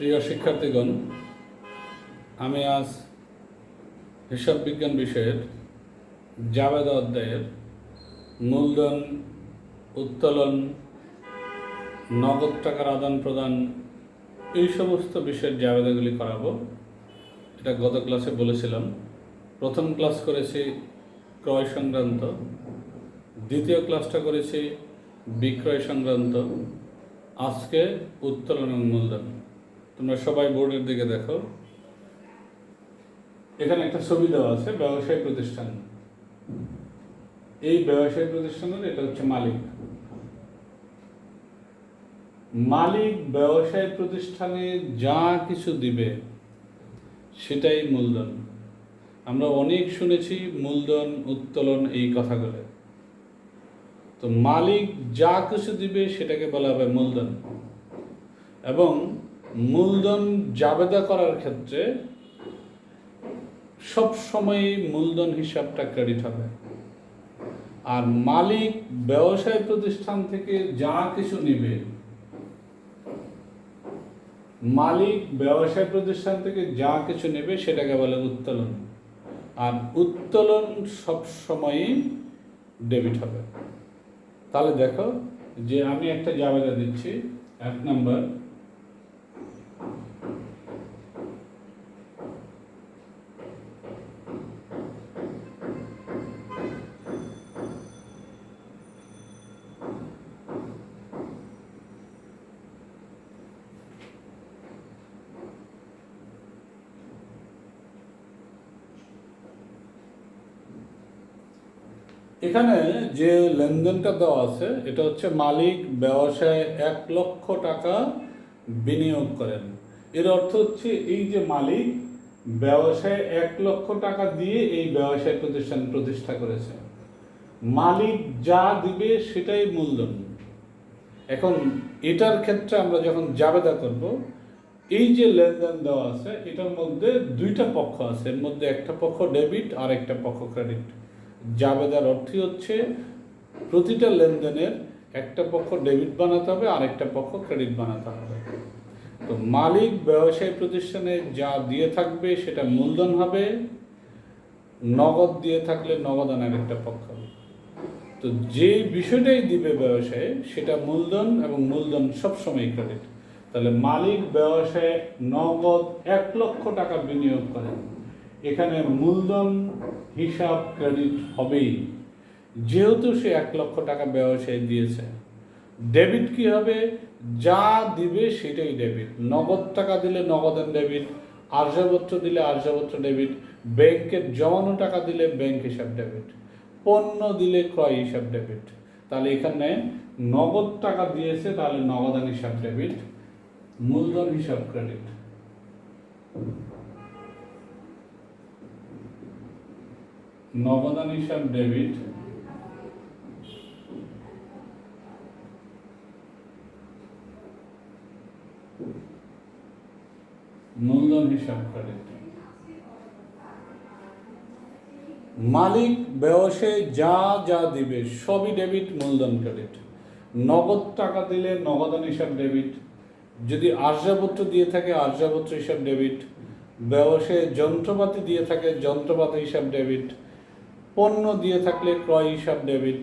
প্রিয় শিক্ষার্থীগণ, আমি আজ হিসাব বিজ্ঞান বিষয়ের জাবেদা অধ্যায়ের মূলধন, উত্তোলন, নগদ টাকার আদান প্রদান এই সমস্ত বিষয়ের জাবেদাগুলি করাবো। এটা গত ক্লাসে বলেছিলাম। প্রথম ক্লাস করেছি ক্রয় সংক্রান্ত, দ্বিতীয় ক্লাসটা করেছি বিক্রয় সংক্রান্ত, আজকে উত্তোলন এবং মূলধন। তোমরা সবাই বোর্ডের দিকে দেখো, এখানে একটা ছবি দেওয়া আছে ব্যবসায়ী প্রতিষ্ঠান। এই ব্যবসায়ী প্রতিষ্ঠানের এটা হচ্ছে মালিক। মালিক ব্যবসায়ী প্রতিষ্ঠানে যা কিছু দিবে সেটাই মূলধন। আমরা অনেক শুনেছি মূলধন, উত্তোলন এই কথাগুলো। তো মালিক যা কিছু দিবে সেটাকে বলা হবে মূলধন। এবং মূলধন জাবেদা করার ক্ষেত্রে সব সময় মূলধন হিসাবটা ক্রেডিট হবে। আর মালিক ব্যবসায় প্রতিষ্ঠান থেকে যা কিছু নেবে, মালিক ব্যবসায় প্রতিষ্ঠান থেকে যা কিছু নেবে সেটাকে বলে উত্তোলন। আর উত্তোলন সব সময়ই ডেবিট হবে। তাহলে দেখো যে আমি একটা জাবেদা দিচ্ছি, 1 নম্বর, এখানে যে লেনদেনটা দেওয়া আছে এটা হচ্ছে মালিক ব্যবসায় 1 লক্ষ টাকা বিনিয়োগ করেন। এর অর্থ হচ্ছে এই যে মালিক ব্যবসায় 1 লক্ষ টাকা দিয়ে এই ব্যবসায় প্রতিষ্ঠান প্রতিষ্ঠা করেছে। মালিক যা দিবে সেটাই মূলধন। এখন এটার ক্ষেত্রে আমরা যখন জাবেদা করব, এই যে লেনদেন দেওয়া আছে এটার মধ্যে দুইটা পক্ষ আছে, এর মধ্যে একটা পক্ষ ডেবিট আর একটা পক্ষ ক্রেডিট। জাবেদার অর্থই হচ্ছে প্রতিটা লেনদেনের একটা পক্ষ ডেবিট বানাতে হবে আর একটা পক্ষ ক্রেডিট বানাতে হবে। তো মালিক ব্যবসায়ী প্রতিষ্ঠানে যা দিয়ে থাকবে সেটা মূলধন হবে, নগদ দিয়ে থাকলে নগদানের একটা পক্ষ। তো যে বিষয়টাই দিবে ব্যবসায়ে সেটা মূলধন, এবং মূলধন সবসময় ক্রেডিট। তাহলে মালিক ব্যবসায়ে নগদ 1 লক্ষ টাকা বিনিয়োগ করেন, এখানে মূলধন হিসাব ক্রেডিট হবেই, যেহেতু সে 1 লক্ষ টাকা ব্যবসায় দিয়েছে। ডেবিট কি হবে? যা দিবে সেটাই ডেবিট। নগদ টাকা দিলে নগদান ডেবিট, আর্যাপত্র দিলে আর্যাপত্র ডেবিট, ব্যাংকের জমানো টাকা দিলে ব্যাংক হিসাব ডেবিট, পণ্য দিলে ক্রয় হিসাব ডেবিট। তাহলে এখানে নগদ টাকা দিয়েছে, তাহলে নগদান হিসাব ডেবিট, মূলধন হিসাব ক্রেডিট। নগদান হিসাব ডেবিট, মূলধন হিসাব ক্রেডিট। মালিক ব্যবসায়ে যা যা দিবে সবই ডেবিট, মূলধন ক্রেডিট। নগদ টাকা দিলে নগদান হিসাব ডেবিট, যদি আর্যাপত্র দিয়ে থাকে আর্যাপত্র হিসাব ডেবিট, ব্যবসায়ে যন্ত্রপাতি দিয়ে থাকে যন্ত্রপাতি হিসাব ডেবিট, পণ্য দিয়ে থাকলে ক্রয় হিসাব ডেবিট,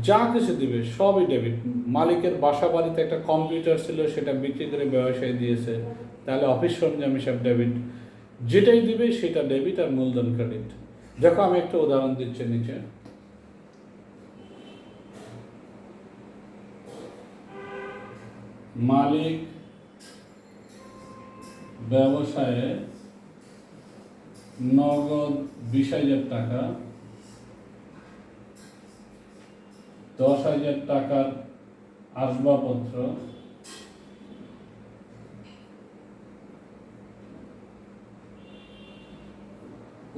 যা কিছু দিবে সবই ডেবিট। মালিকের বাসা বাড়িতে একটা কম্পিউটার ছিল, সেটা বিক্রি করে ব্যবসায়ী দিয়েছে, তাহলে অফিস সরঞ্জাম হিসাব ডেবিট। যেটাই দিবে সেটা ডেবিট আর মূলধন ক্রেডিট। দেখো আমি একটা উদাহরণ দিচ্ছি নিচে। মালিক ব্যবসায়ে নগদ 20,000 টাকা, 10,000 টাকার আসবাবপত্র,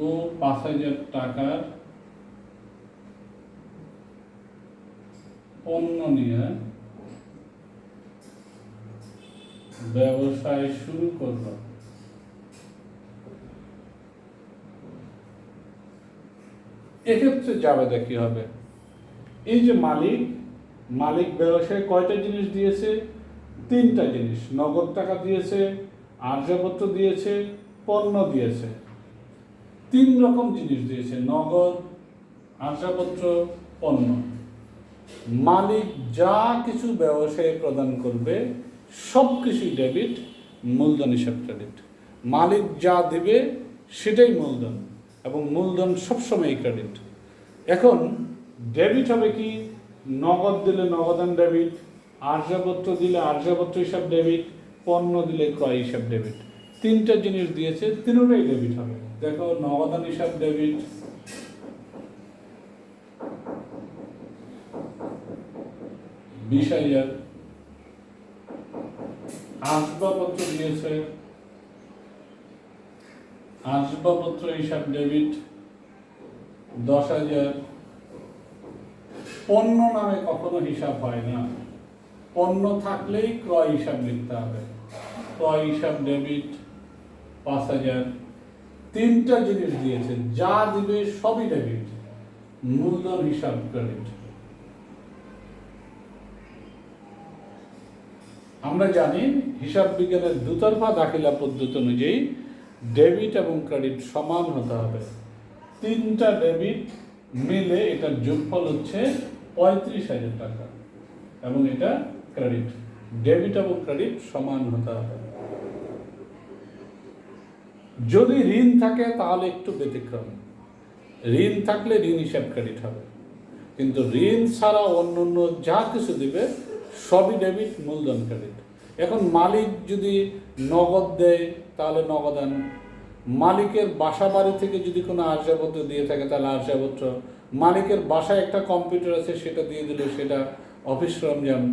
ও 5,000 টাকার পণ্য নিয়ে ব্যবসায় শুরু করল। এক্ষেত্রে জাবেদা কি হবে? এই যে মালিক ব্যবসায় কয়টা জিনিস দিয়েছে? তিনটা জিনিস, নগদ টাকা দিয়েছে, আর্যপত্র দিয়েছে, পণ্য দিয়েছে। তিন রকম জিনিস দিয়েছে, নগদ, আর্যপত্র, পণ্য। মালিক যা কিছু ব্যবসায়ী প্রদান করবে সব কিছুই ডেবিট, মূলধন হিসাব ক্রেডিট। মালিক যা দিবে সেটাই মূলধন, এবং মূলধন সবসময় ক্রেডিট। এখন ডেবিট হবে কি, নগদ দিলে নগদান ডেবিট, আর্যপত্র দিলে আর্যপত্র হিসাব ডেবিট, পণ্য দিলে ক্রয় হিসাব ডেবিট। তিনটা জিনিস দিয়েছে, তিনটাই ডেবিট হবে। দেখো, নগদান হিসাব ডেবিট, 20,000। আসবাবপত্র দিয়েছে, আসবাবপত্র হিসাব ডেবিট 10,000। পণ্য নামে কখনো হিসাব হয় না, পণ্য থাকলেই ক্রয় হিসাব লিখতে হবে, ক্রয় হিসাব ডেবিট 5,000। তিনটা জিনিস দিয়েছে, যা দিবে সবই ডেবিট, মূলধন হিসাব ক্রেডিট। আমরা জানি হিসাব বিজ্ঞানের দুতরফা দাখিলা পদ্ধতি অনুযায়ী ডেবিট এবং ক্রেডিট সমান হতে হবে। তিনটা ডেবিট মিলে এটার যোগফল হচ্ছে 35,000 টাকা, এবং এটা ক্রেডিট। ডেবিট এবং ক্রেডিট সমান হতে হবে। যদি ঋণ থাকে তাহলে একটু ব্যতিক্রম, ঋণ থাকলে ঋণ হিসাব ক্রেডিট হবে, কিন্তু ঋণ ছাড়া অন্য অন্য যা কিছু দিবে সবই ডেবিট, মূলধন ক্রেডিট। এখন মালিক যদি নগদ দেয় তাহলে নগদান, মালিকের বাসা বাড়ি থেকে যদি কোনো আর্যপত্র দিয়ে থাকে তাহলে আর্যপত্র, মালিকের বাসায় একটা কম্পিউটার আছে সেটা দিয়ে দিলে সেটা অফিস সরঞ্জাম,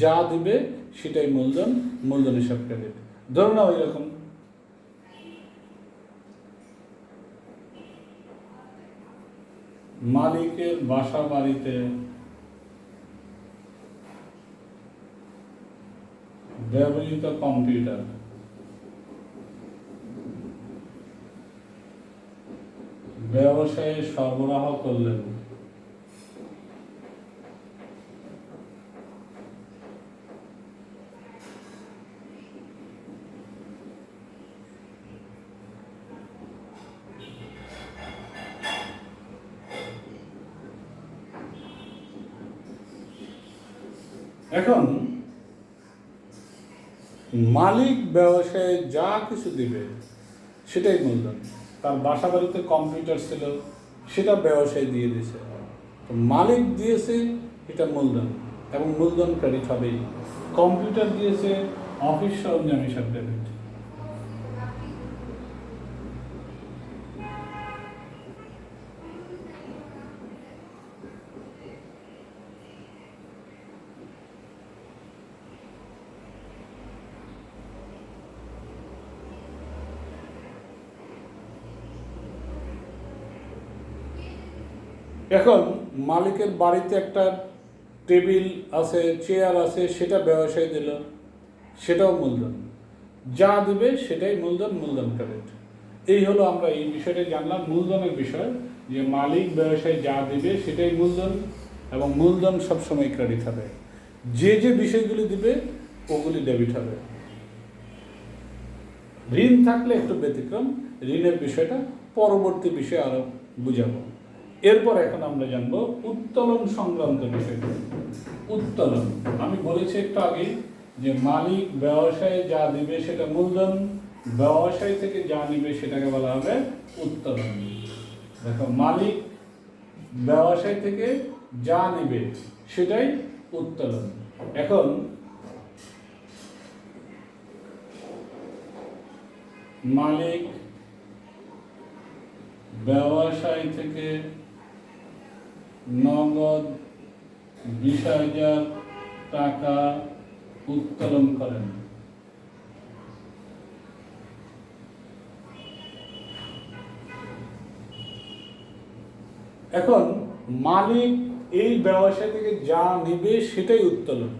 যা দিবে সেটাই মূলধন, মূলধন হিসাব ক্রেডিট। ধরুন না ওইরকম মালিকের বাসা বাড়িতে ব্যবহৃত কম্পিউটার, ব্যবসায়ে সরবরাহ করলেন। এখন মালিক ব্যবসায়ে যা কিছু দিবে সেটাই মূলধন। তার বাসা বাড়িতে কম্পিউটার ছিল, সেটা ব্যবসায়ী দিয়ে দিয়েছে, তো মালিক দিয়েছে, এটা মূলধন, এবং মূলধন ক্রেডিট হবেই। কম্পিউটার দিয়েছে, অফিস সরঞ্জাম হিসাব ডেবিট। এখন মালিকের বাড়িতে একটা টেবিল আছে, চেয়ার আছে, সেটা ব্যবসায়ী দিল, সেটাও মূলধন, যা দিবে সেটাই মূলধন, মূলধন ক্রেডিট। এই হলো আমরা এই বিষয়টা জানলাম, মূলধনের বিষয়, যে মালিক ব্যবসায়ী যা দিবে সেটাই মূলধন, এবং মূলধন সবসময় ক্রেডিট হবে। যে যে বিষয়গুলি দিবে ওগুলি ডেবিট হবে। ঋণ থাকলে একটু ব্যতিক্রম, ঋণের বিষয়টা পরবর্তী বিষয়ে আরো বুঝাবো। এরপর এখন আমরা জানবো উত্তোলন সংক্রান্ত বিষয়টা। উত্তোলন আমি বলেছি একটু আগেই যে মালিক ব্যবসায়ে যা দিবে সেটা মূলধন, ব্যবসায়ী থেকে যা নিবে সেটাকে বলা হবে উত্তোলন। দেখো, মালিক ব্যবসায়ী থেকে যা নিবে সেটাই উত্তোলন। এখন মালিক ব্যবসায়ী থেকে নগদ 20,000 টাকা উত্তোলন করেন। এখন মালিক এই ব্যবসায় থেকে যা নেবে সেটাই উত্তোলন,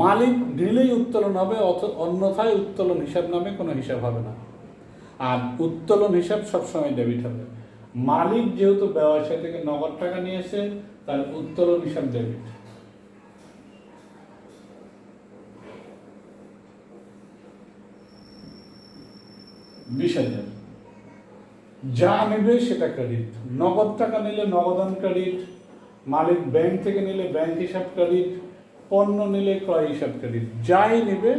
মালিক নিলেই উত্তোলন হবে, অন্যথায় উত্তোলন হিসাব নামে কোনো হিসাব হবে না। আর উত্তোলন হিসাব সবসময় ডেবিট হবে। মালিক যেহেতু ব্যবসায় থেকে নগদ টাকা নিয়েছে, তার উত্তোলন হিসাব ডেবিট। 20,000। যা নেবে সেটা ক্রেডিট, নগদ টাকা নিলে নগদান ক্রেডিট, মালিক ব্যাংক থেকে নিলে ব্যাংক হিসাব ক্রেডিট, পণ্য নিলে ক্রয় হিসাব ক্রেডিট, যাই নেবে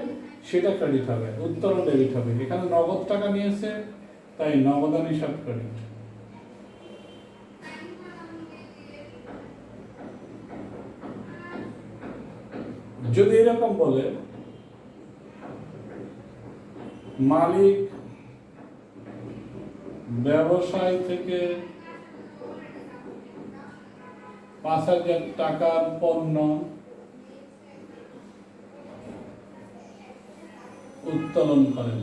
সেটা ক্রেডিট হবে, উত্তোলন ডেবিট হবে। এখানে নগদ টাকা নিয়েছে তাই নগদান হিসাব ক্রেডিট। যদি এরকম বলে মালিক ব্যবসায় থেকে 5,000 টাকার পণ্য উত্তোলন করেন,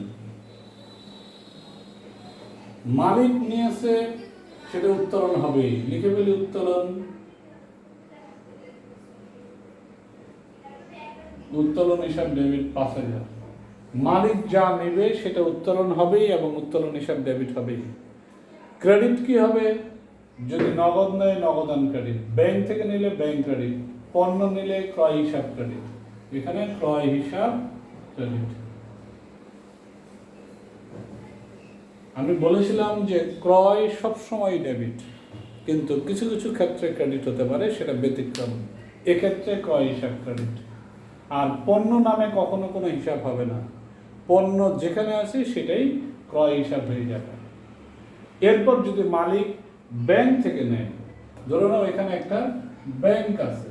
মালিক নিয়েছে সেটা উত্তোলন হবেই, লিখে ফেলি উত্তোলন। উত্তোলন হিসাব ডেবিট 5,000। মালিক যা নেবে সেটা উত্তোলন হবেই এবং উত্তোলন হিসাব ডেবিট হবেই। ক্রেডিট কি হবে? যদি নগদ নেয় নগদান ক্রেডিট, ব্যাংক থেকে নিলে ব্যাংক ক্রেডিট, পণ্য নিলে ক্রয় হিসাব ক্রেডিট। এখানে ক্রয় হিসাব ক্রেডিট। আমি বলেছিলাম যে ক্রয় সবসময় ডেবিট, কিন্তু কিছু কিছু ক্ষেত্রে ক্রেডিট হতে পারে, সেটা ব্যতিক্রম। এক্ষেত্রে ক্রয় হিসাব ক্রেডিট। আর পণ্য নামে কখনো কোনো হিসাব হবে না, পণ্য যেখানে আছে সেটাই ক্রয় হিসাব হয়ে যাবে। এরপর যদি মালিক ব্যাংক থেকে নেয়, ধরে নাও এখানে একটা ব্যাংক আছে,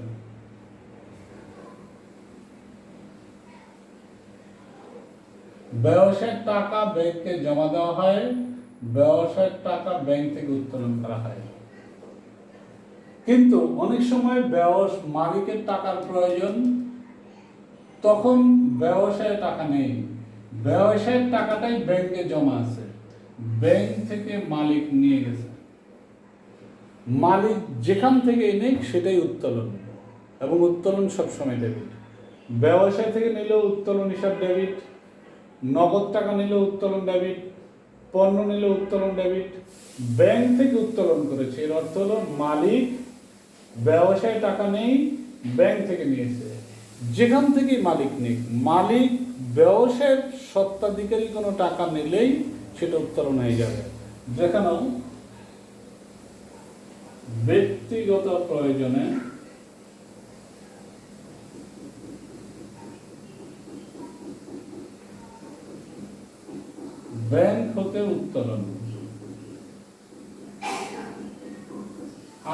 ব্যবসায়ের টাকা ব্যাংকে জমা দেওয়া হয়, ব্যবসায়ের টাকা ব্যাংক থেকে উত্তোলন করা হয়। কিন্তু অনেক সময় মালিকের টাকার প্রয়োজন, তখন ব্যবসায়ে টাকা নেই, ব্যবসায়ের টাকাটাই ব্যাংকে জমা আছে, ব্যাংক থেকে মালিক নিয়ে গেছে, মালিক যেখান থেকে নেই সেটাই উত্তোলন, এবং উত্তোলন সবসময় ডেবিট। ব্যবসায় থেকে নিলেও উত্তোলন হিসাব ডেবিট, নগদ টাকা নিলেও উত্তোলন ডেবিট, পণ্য নিলেও উত্তোলন ডেবিট। ব্যাংক থেকে উত্তোলন করেছে, এর অর্থ হলো মালিক ব্যবসায় টাকা নেই, ব্যাংক থেকে নিয়েছে, যেখান থেকে মালিক নেই, মালিক ব্যবসায়ের স্বত্বাধিকারী কোনো টাকা নিলেই সেটা উত্তোলন হয়ে যাবে। যেখানেও ব্যক্তিগত প্রয়োজনে ব্যাংক হতে উত্তোলন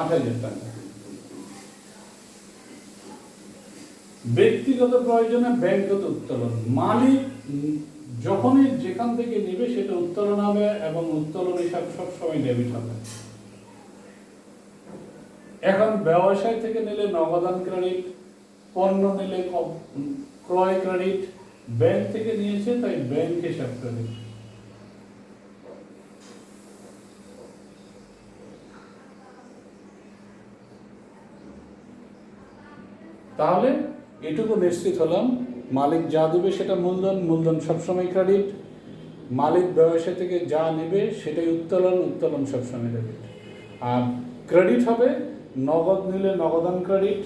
8,000 টাকা। ব্যক্তিগত প্রয়োজনে ব্যাংক হতে উত্তোলন, মালিক যখনই যেখান থেকে নেবে সেটা উত্তোলন হবে এবং উত্তোলন হিসাব সবসময় ডেবিট হবে। এখন ব্যবসায় থেকে নিলে নগদান ক্রেডিট, পণ্য নিলে ক্রয় ক্রেডিট, ব্যাংক থেকে নিয়েছে তাই ব্যাংক হিসাব ক্রেডিট। তাহলে এটুকু নিশ্চিত হলাম, মালিক যা দেবে সেটা মূলধন, মূলধন সবসময় ক্রেডিট, মালিক ব্যবসা থেকে যা নেবে সেটাই উত্তোলন, উত্তোলন সবসময় ডেবিট। আর ক্রেডিট হবে নগদ নিলে নগদান ক্রেডিট,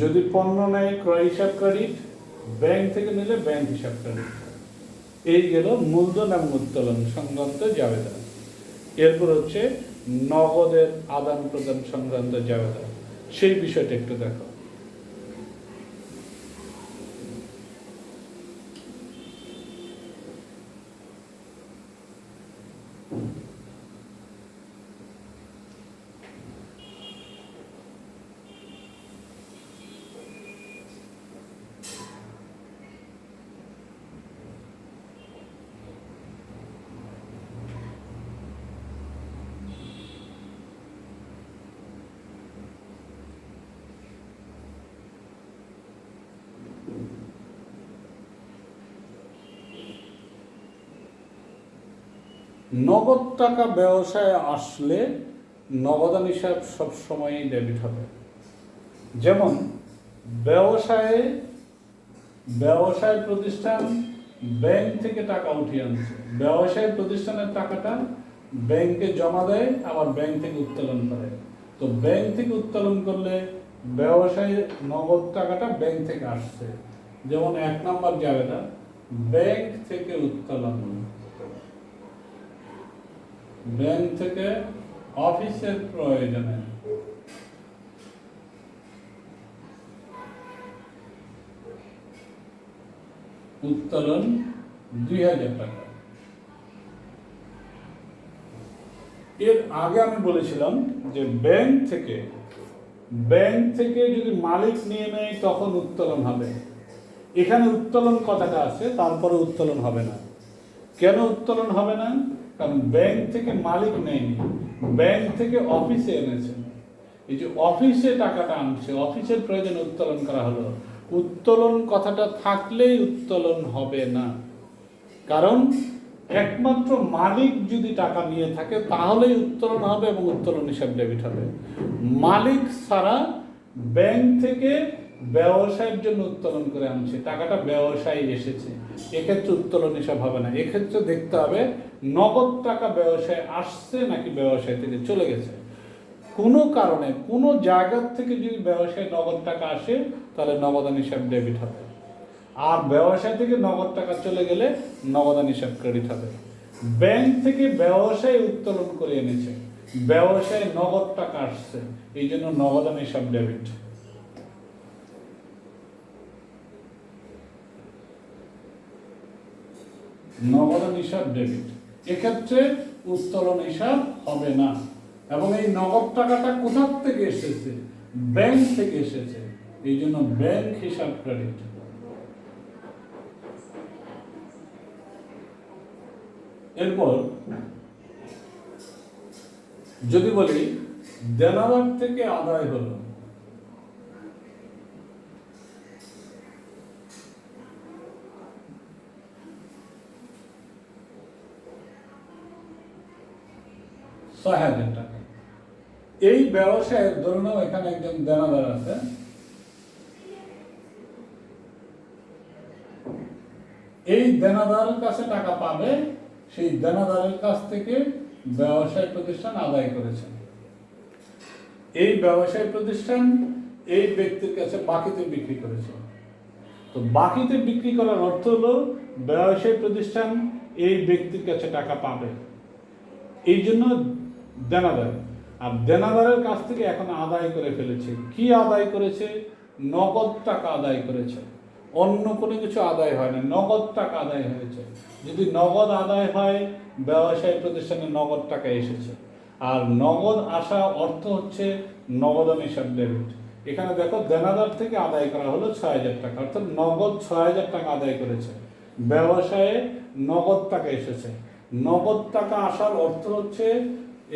যদি পণ্য নেয় ক্রয় হিসাব ক্রেডিট, ব্যাংক থেকে নিলে ব্যাংক হিসাব ক্রেডিট। এই গেল মূলধন এবং উত্তোলন সংক্রান্ত জাবেদা। এরপর হচ্ছে নগদের আদান প্রদান সংক্রান্ত জাবেদা, সেই বিষয়টা একটু দেখো। নগদ টাকা ব্যবসায় আসলে নগদান হিসাব সবসময়ই ডেবিট হবে। যেমন ব্যবসায় প্রতিষ্ঠান ব্যাংক থেকে টাকা উঠিয়ে আনছে, ব্যবসায় প্রতিষ্ঠানের টাকাটা ব্যাংকে জমা দেয়, আবার ব্যাংক থেকে উত্তোলন করে। তো ব্যাংক থেকে উত্তোলন করলে ব্যবসায় নগদ টাকাটা ব্যাংক থেকে আসছে, যেমন 1 নম্বর জাবেদা ব্যাংক থেকে উত্তোলন। ব্যাংক থেকে অফিসের প্রয়োজনে উত্তোলন 2000 টাকা। এর আগে আমি বলেছিলাম যে ব্যাংক থেকে যদি মালিক নিয়ে নেয় তখন উত্তোলন হবে। এখানে উত্তোলন কথাটা আছে, তারপরে উত্তোলন হবে না। কেন উত্তোলন হবে না? কারণ ব্যাংক থেকে মালিক নেয়নি, ব্যাংক থেকে অফিসে এনেছে। এই যে অফিসে টাকাটা আনছে, অফিসের প্রয়োজনে উত্তোলন করা হলো। উত্তোলন কথাটা থাকলেই উত্তোলন হবে না, কারণ একমাত্র মালিক যদি টাকা নিয়ে থাকে তাহলেই উত্তোলন হবে এবং উত্তোলন হিসাব ডেবিট হবে। মালিক ছাড়া ব্যাংক থেকে ব্যবসায়ের জন্য উত্তোলন করে আনছে, টাকাটা ব্যবসায়ী এসেছে, এক্ষেত্রে উত্তোলন হিসাব হবে না। এক্ষেত্রে দেখতে হবে নগদ টাকা ব্যবসায় আসছে নাকি ব্যবসায় থেকে চলে গেছে। কোনো কারণে কোনো জায়গার থেকে যদি ব্যবসায় নগদ টাকা আসে তাহলে নগদান হিসাব ডেবিট হবে, আর ব্যবসায় থেকে নগদ টাকা চলে গেলে নগদান হিসাব ক্রেডিট হবে। ব্যাংক থেকে ব্যবসায় উত্তোলন করে এনেছে, ব্যবসায় নগদ টাকা আসছে, এই জন্য নগদান হিসাব ডেবিট। নগদান হিসাব ডেবিট, এক্ষেত্রে উত্তোলন হিসাব হবে না। এবং এই নগদ টাকাটা কোথা থেকে এসেছে? ব্যাংক থেকে এসেছে, এই জন্য ব্যাংক হিসাব ক্রেডিট। এরপর যদি বলি দেনাদার থেকে আদায় হলো, টাকা। এই ব্যবসায়ের ধরে নাও এখানে একজন দেনাদার আছে, এই দেনাদারের কাছে টাকা পাবে, সেই দেনাদারের কাছ থেকে ব্যবসায় প্রতিষ্ঠান আদায় করেছে। এই ব্যবসায় প্রতিষ্ঠান এই ব্যক্তির কাছে বাকিতে বিক্রি করেছে। তো বাকিতে বিক্রি করার অর্থ হলো ব্যবসায় প্রতিষ্ঠান এই ব্যক্তির কাছে টাকা পাবে, এই জন্য দেনাদার। আর দেনাদারের কাছ থেকে এখন আদায় করে ফেলেছে। কি আদায় করেছে? নগদ টাকা আদায় করেছে, অন্য কোনো কিছু আদায় হয় না, নগদ টাকা আদায় হয়েছে। যদি নগদ আদায় হয় ব্যবসায়ী প্রতিষ্ঠানে নগদ টাকা এসেছে, আর নগদ আসা অর্থ হচ্ছে নগদান হিসাব ডেবিট। এখানে দেখো দেনাদার থেকে আদায় করা হলো 6000 টাকা, অর্থাৎ নগদ 6000 টাকা আদায় করেছে, ব্যবসায়ে নগদ টাকা এসেছে। নগদ টাকা আসার অর্থ হচ্ছে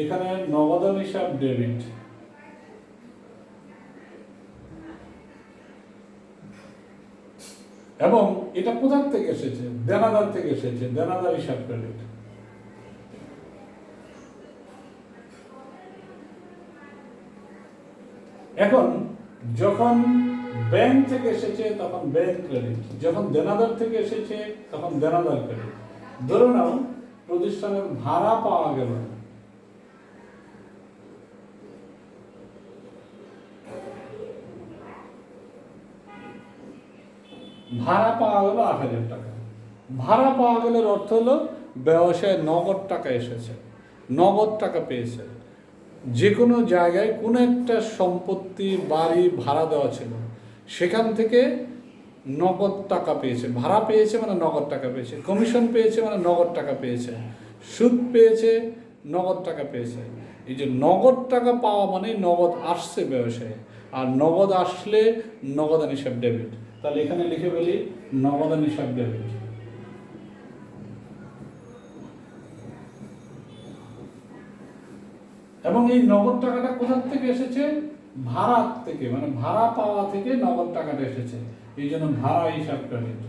এখানে নগদান হিসাব ডেবিট। এবং এটা কোথা থেকে এসেছে? দেনাদার থেকে এসেছে, দেনাদার হিসাব ক্রেডিট। এখন যখন ব্যাংক থেকে এসেছে তখন ব্যাংক ক্রেডিট, যখন দেনাদার থেকে এসেছে তখন দেনাদার ক্রেডিট। ধরে নাও প্রতিষ্ঠানের ভাড়া পাওয়া গেল, ভাড়া পাওয়া গেল 8000 টাকা। ভাড়া পাওয়া গেলের অর্থ হলো ব্যবসায় নগদ টাকা এসেছে, নগদ টাকা পেয়েছে। যে কোনো জায়গায় কোনো একটা সম্পত্তি বাড়ি ভাড়া দেওয়া ছিল, সেখান থেকে নগদ টাকা পেয়েছে। ভাড়া পেয়েছে মানে নগদ টাকা পেয়েছে, কমিশন পেয়েছে মানে নগদ টাকা পেয়েছে, সুদ পেয়েছে, নগদ টাকা পেয়েছে। এই যে নগদ টাকা পাওয়া মানে নগদ আসছে ব্যবসায়ে, আর নগদ আসলে নগদান হিসাব ডেবিট। তাহলে এখানে লিখে ফেলি নগদান হিসাব ডেবিট। এবং এই নগদ টাকাটা কোথা থেকে এসেছে? ভাড়া থেকে, মানে ভাড়া পাওয়া থেকে নগদ টাকাটা এসেছে, এই জন্য ভাড়া হিসাব ক্রেডিট।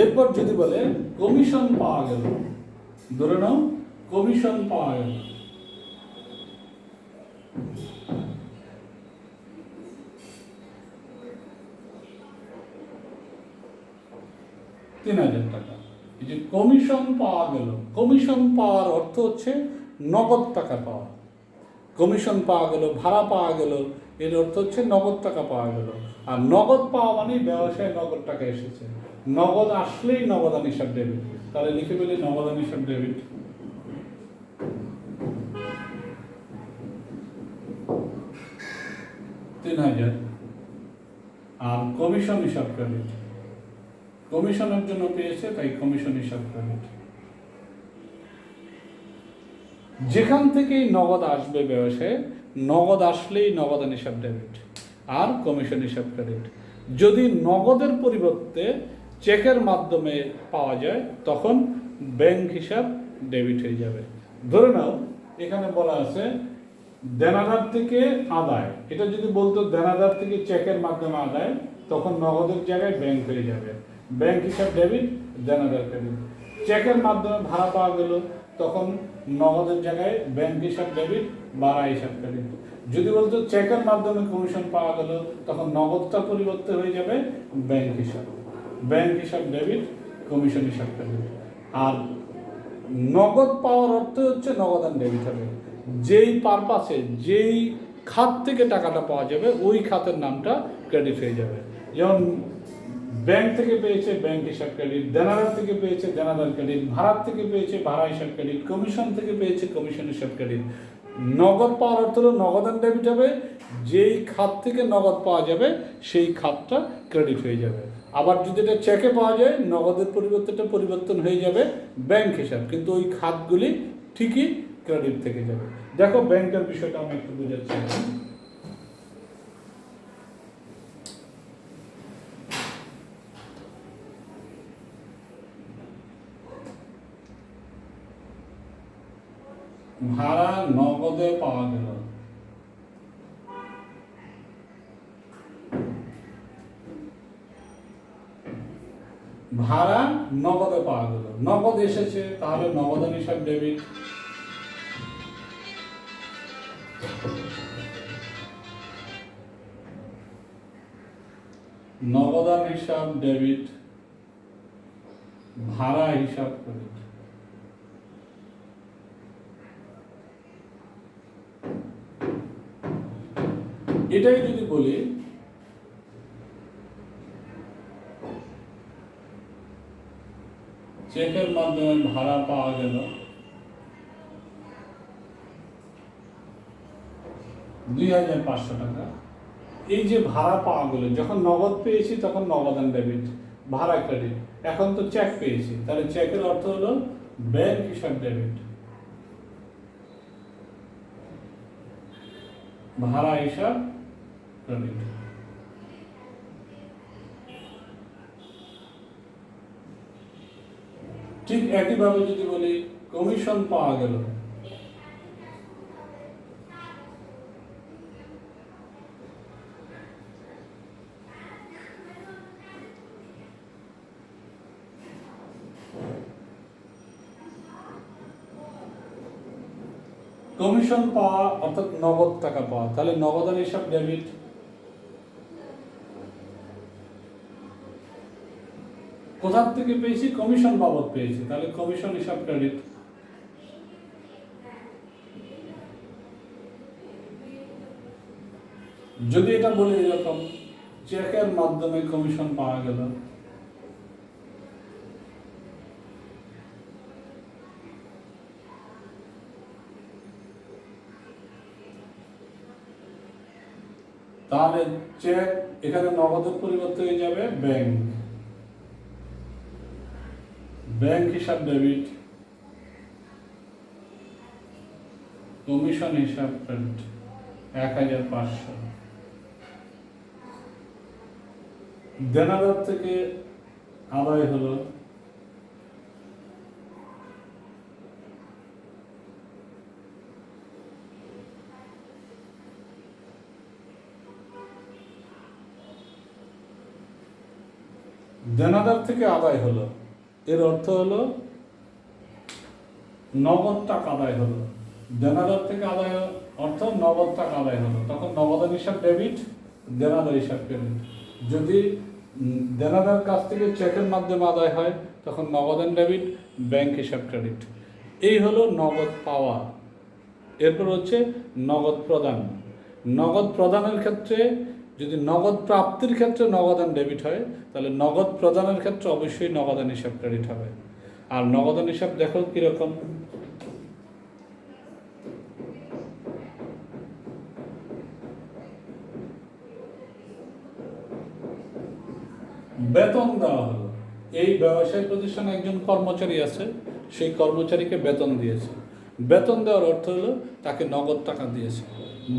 এরপর যদি বলে কমিশন পাওয়া গেল, ধরে নাও কমিশন পাওয়া গেল, টাকা। এই যে কমিশন পাওয়া গেল, কমিশন পাওয়ার অর্থ হচ্ছে নগদ টাকা পাওয়া। কমিশন পাওয়া গেল, ভাড়া পাওয়া গেল, এর অর্থ হচ্ছে নগদ টাকা পাওয়া গেল। আর নগদ পাওয়া মানে ব্যবসায় নগদ টাকা এসেছে, নগদ আসলেই নগদান হিসাব ডেবিট। তাহলে লিখে ফেলি নগদান হিসাব ডেবিট। $3000। আর কমিশন হিসাব ক্রেডিট, কমিশনের জন্য পেয়েছে তাই কমিশন হিসাব ক্রেডিট। যেখান থেকেই নগদ আসবে ব্যবসায়ে, নগদ আসলেই নগদান হিসাব ডেবিট আর কমিশন হিসাব ক্রেডিট। যদি নগদের পরিবর্তে চেকের মাধ্যমে পাওয়া যায় তখন ব্যাংক হিসাব ডেবিট হয়ে যাবে। ধরে নাও এখানে বলা আছে দেনাদার থেকে আদায়, এটা যদি বলতো দেনাদার থেকে চেকের মাধ্যমে আদায় তখন নগদের জায়গায় ব্যাংক হয়ে যাবে, ব্যাংক হিসাব ডেবিট, দেনাদার ক্রেডিট। চেকের মাধ্যমে ভাড়া পাওয়া গেল তখন নগদের জায়গায় ব্যাংক হিসাব ডেবিট, ভাড়া হিসাব ক্রেডিট। যদি বলতো চেকের মাধ্যমে কমিশন পাওয়া গেল তখন নগদটা পরিবর্তে হয়ে যাবে ব্যাংক হিসাব, ব্যাংক হিসাব ডেবিট, কমিশন হিসাব ক্রেডিট। আর নগদ পাওয়ার অর্থ হচ্ছে নগদান ডেবিট হবে। যেই পারপাসে, যেই খাত থেকে টাকাটা পাওয়া যাবে ওই খাতের নামটা ক্রেডিট হয়ে যাবে। যেমন ব্যাংক থেকে পেয়েছে ব্যাংক হিসাব ক্রেডিট, দেনাদার থেকে পেয়েছে দেনাদার ক্রেডিট, ভাড়ার থেকে পেয়েছে ভাড়া হিসাব ক্রেডিট, কমিশন থেকে পেয়েছে কমিশন হিসাব ক্রেডিট। নগদ পাওয়ার অর্থ হলো নগদান ডেবিট হবে, যেই খাত থেকে নগদ পাওয়া যাবে সেই খাতটা ক্রেডিট হয়ে যাবে। আবার যদি এটা চেকে পাওয়া যায় নগদের পরিবর্তে পরিবর্তন হয়ে যাবে ব্যাংক হিসাব, কিন্তু ওই খাতগুলি ঠিকই ক্রেডিট থেকে যাবে। দেখো ব্যাংকের বিষয়টা আমি একটু বুঝাচ্ছি। ভাড়া নগদে পাওয়া গেল, ভাড়া নগদে পাওয়া গেল, নগদ এসেছে তাহলে নগদান হিসাব ডেবিট, নগদান হিসাব ডেবিট, ভাড়া হিসাব ক্রেডিট। এটাই যদি বলি চেকের মাধ্যমে ভাড়া পাওয়া গেল 2500 টাকা, এই যে ভাড়া পাওয়া গেল যখন নগদ পেয়েছি তখন নগদান ডেবিট, ভাড়া ক্রেডিট। এখন তো চেক পেয়েছি তাহলে চেকের অর্থ হলো ব্যাংক হিসাব ডেবিট, ভাড়া হিসাব ক্রেডিট। ঠিক একইভাবে যদি বলি কমিশন পাওয়া গেল, কমিশন পাওয়া অর্থাৎ নগদ টাকা পাওয়া, তাহলে নগদান হিসাব ডেবিট, কোথা থেকে পেয়েছি কমিশন বাবদ পেয়েছি তাহলে কমিশন হিসাব ক্রেডিট। যদি এটা বলি এরকম চেকের মাধ্যমে কমিশন পাওয়া গেল, তাহলে চেক এখানে নগদের পরিবর্তে হয়ে যাবে ব্যাংক, ব্যাংক হিসাব ডেবিট, কমিশন হিসাব ক্রেডিট 1500। দেনাদার থেকে আদায় হলো দেনাদার থেকে আদায় হলো, এর অর্থ হলো নগদ টাকা আদায় হলো, দেনাদার থেকে আদায় অর্থ নগদ টাকা আদায় হলো, তখন নগদান হিসাব ডেবিট, দেনাদার হিসাব ক্রেডিট। যদি দেনাদার কাছ থেকে চেকের মাধ্যমে আদায় হয় তখন নগদান ডেবিট, ব্যাংক হিসাব ক্রেডিট। এই হলো নগদ পাওয়া। এরপর হচ্ছে নগদ প্রদান। নগদ প্রদানের ক্ষেত্রে, যদি নগদ প্রাপ্তির ক্ষেত্রে নগদান ডেবিট হয়, তাহলে নগদ প্রদানের ক্ষেত্রে অবশ্যই নগদান হিসাব ক্রেডিট হবে। আর নগদান হিসাব দেখো কীরকম, বেতন দেওয়া হলো। এই ব্যবসায় প্রতিষ্ঠানে একজন কর্মচারী আছে, সেই কর্মচারীকে বেতন দিয়েছে। বেতন দেওয়ার অর্থ হলো তাকে নগদ টাকা দিয়েছে।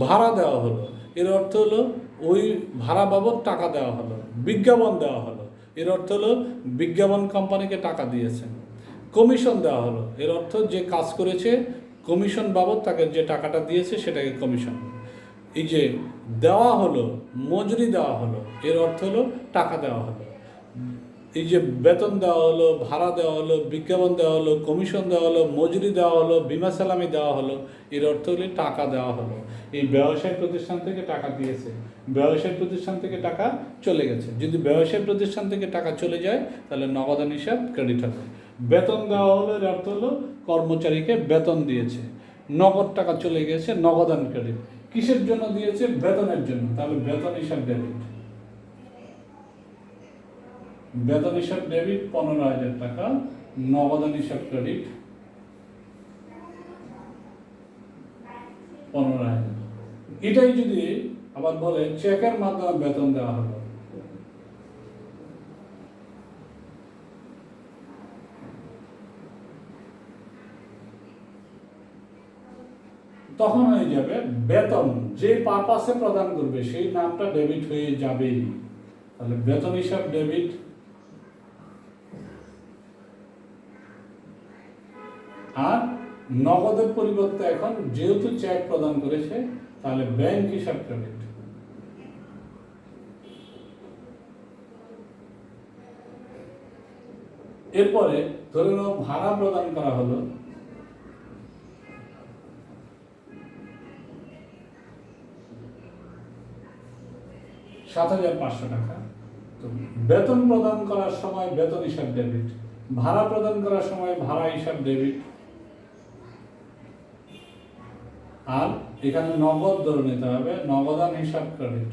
ভাড়া দেওয়া হলো, এর অর্থ হলো ওই ভাড়া বাবদ টাকা দেওয়া হলো। বিজ্ঞাপন দেওয়া হলো, এর অর্থ হলো বিজ্ঞাপন কোম্পানিকে টাকা দিয়েছে। কমিশন দেওয়া হলো, এর অর্থ যে কাজ করেছে কমিশন বাবদ তাকে যে টাকাটা দিয়েছে সেটাকে কমিশন। এই যে দেওয়া হলো, মজুরি দেওয়া হলো, এর অর্থ হলো টাকা দেওয়া হলো। এই যে বেতন দেওয়া হলো, ভাড়া দেওয়া হলো, বিজ্ঞাপন দেওয়া হলো, কমিশন দেওয়া হলো, মজুরি দেওয়া হলো, বিমা সালামি দেওয়া হলো, এর অর্থ হলে টাকা দেওয়া হলো। এই ব্যবসায়িক প্রতিষ্ঠান থেকে টাকা দিয়েছে, ব্যবসায়িক প্রতিষ্ঠান থেকে টাকা চলে গেছে। যদি ব্যবসায়িক প্রতিষ্ঠান থেকে টাকা চলে যায় তাহলে নগদান হিসাব ক্রেডিট হবে। বেতন দেওয়া হলো, এর অর্থ হলো কর্মচারীকে বেতন দিয়েছে, নগদ টাকা চলে গেছে, নগদান ক্রেডিট। কিসের জন্য দিয়েছে? বেতনের জন্য, তাহলে বেতন হিসাব ডেবিট। বেতন হিসাব ডেবিট 15,000 টাকা, নগদান হিসাব ক্রেডিট 15,000। এটাই যদি আবার বলে চেকের মাধ্যমে বেতন দেওয়া হলো, তখন হয়ে যাবে বেতন যে পারপাসে প্রদান করবে সেই নামটা ডেবিট হয়ে যাবেই। তাহলে বেতন হিসাব ডেবিট, আর নগদের পরিবর্তে এখন যেহেতু চেক প্রদান করেছে তাহলে ব্যাংক হিসাব ক্রেডিট। এরপরে ধরে নাও ভাড়া প্রদান করা হলো, ৳7,500 টাকা। তো বেতন প্রদান করার সময় বেতন হিসাব ডেবিট, ভাড়া প্রদান করার সময় ভাড়া হিসাব ডেবিট, আর এখানে নগদ ধরে নিতে হবে, নগদান হিসাব ক্রেডিট।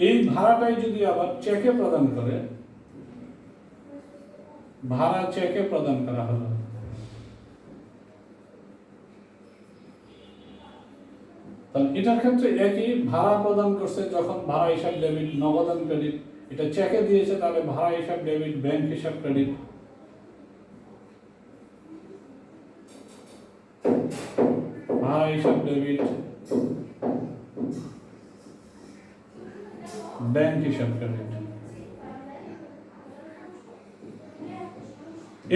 এই ভাড়াটাই যদি আবার চেকে প্রদান করে, ভাড়া চেকে প্রদান করা হলো, তাহলে এটার ক্ষেত্রে একই, ভাড়া প্রদান করছে যখন ভাড়া হিসাব ডেবিট, নগদান ক্রেডিট। এটা চেকে দিয়েছে তাহলে ভাড়া হিসাব ডেবিট, ব্যাংক হিসাব ক্রেডিট। ভাড়া হিসাব ডেবিট, ব্যাংক হিসাব ক্রেডিট।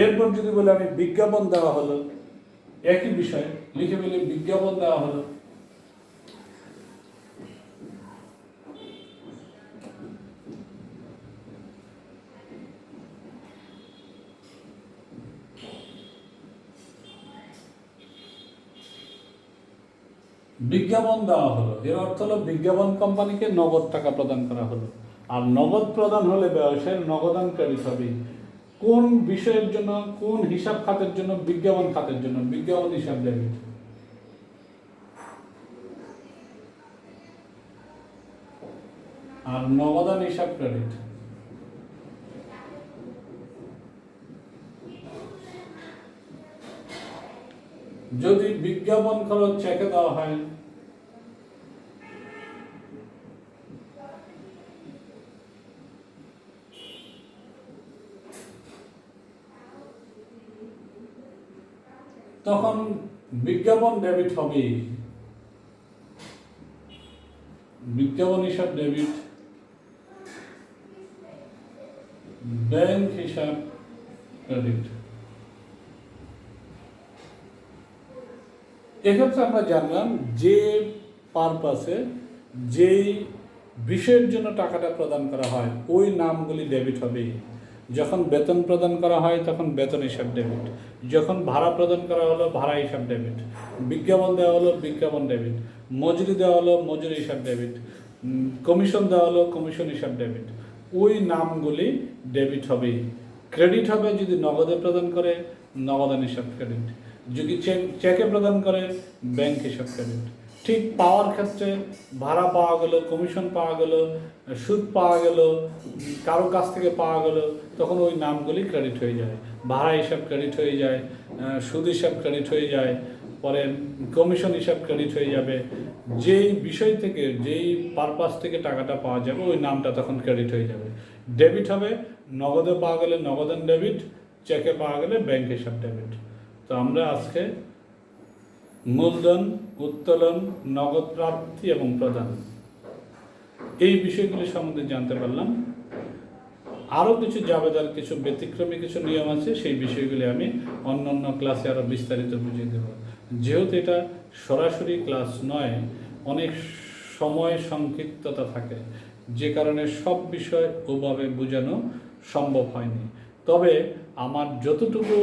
এরপর যদি বলে আমি বিজ্ঞাপন দেওয়া হলো, একই বিষয় লিখে ফেলে বিজ্ঞাপন দেওয়া হলো, বিজ্ঞাপন দেওয়া হলো, এর অর্থ হলো বিজ্ঞাপন কোম্পানিকে নগদ টাকা প্রদান করা হলো। আর নগদ প্রদান হলে ব্যবসায়ের নগদান ক্রেডিট হবে। কোন বিষয়ের জন্য, কোন হিসাব খাতের জন্য? বিজ্ঞাপন খাতের জন্য, বিজ্ঞাপন হিসাব ডেবিট। আর নগদান হিসাব ক্রেডিট। যদি বিজ্ঞাপন খরচ চেকে দেওয়া হয়, তখন বিজ্ঞাপন ডেবিট হবে, বিজ্ঞাপন হিসাব ডেবিট, ব্যাংক হিসাব ক্রেডিট। এক্ষেত্রে আমরা জানলাম যে পারপাসে, যেই বিষয়ের জন্য টাকাটা প্রদান করা হয় ওই নামগুলি ডেবিট হবে। যখন বেতন প্রদান করা হয় তখন বেতন হিসাব ডেবিট, যখন ভাড়া প্রদান করা হলো ভাড়া হিসাব ডেবিট, বিজ্ঞাপন দেওয়া হলো বিজ্ঞাপন ডেবিট, মজুরি দেওয়া হলো মজুরি হিসাব ডেবিট, কমিশন দেওয়া হলো কমিশন হিসাব ডেবিট। ওই নামগুলি ডেবিট হবেই। ক্রেডিট হবে যদি নগদে প্রদান করে, নগদান হিসাব ক্রেডিট। যদি চেকে প্রদান করে ব্যাংক হিসাব ক্রেডিট। ঠিক পাওয়ার ক্ষেত্রে ভাড়া পাওয়া গেল, কমিশন পাওয়া গেল, সুদ পাওয়া গেল, কারো কাছ থেকে পাওয়া গেল, তখন ওই নামগুলি ক্রেডিট হয়ে যায়। ভাড়া হিসাব ক্রেডিট হয়ে যায়, সুদ হিসাব ক্রেডিট হয়ে যায়, পরে কমিশন হিসাব ক্রেডিট হয়ে যাবে। যেই বিষয় থেকে, যেই পারপাস থেকে টাকাটা পাওয়া যাবে ওই নামটা তখন ক্রেডিট হয়ে যাবে। ডেবিট হবে, নগদে পাওয়া গেলে নগদান ডেবিট, চেকে পাওয়া গেলে ব্যাংক হিসাব ডেবিট। তো আমরা আজকে মূলধন, উত্তোলন, নগদ প্রাপ্তি এবং প্রদান এই বিষয়গুলি সম্বন্ধে জানতে পারলাম। আরও কিছু জাবেদার, কিছু ব্যতিক্রমী কিছু নিয়ম আছে, সেই বিষয়গুলি আমি অন্য ক্লাসে আরও বিস্তারিত বুঝিয়ে দেব। যেহেতু এটা সরাসরি ক্লাস নয়, অনেক সময় সংক্ষিপ্ততা থাকে, যে কারণে সব বিষয় ওভাবে বোঝানো সম্ভব হয়নি। তবে আমার যতটুকু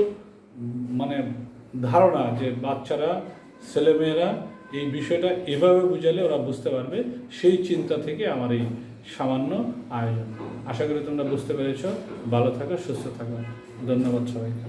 ধারণা যে বাচ্চারা, ছেলেমেয়েরা এই বিষয়টা এভাবে বুঝালে ওরা বুঝতে পারবে, সেই চিন্তা থেকে আমার এই সামান্য আয়োজন। আশা করি তোমরা বুঝতে পেরেছ। ভালো থাকো, সুস্থ থাকো। ধন্যবাদ সবাইকে।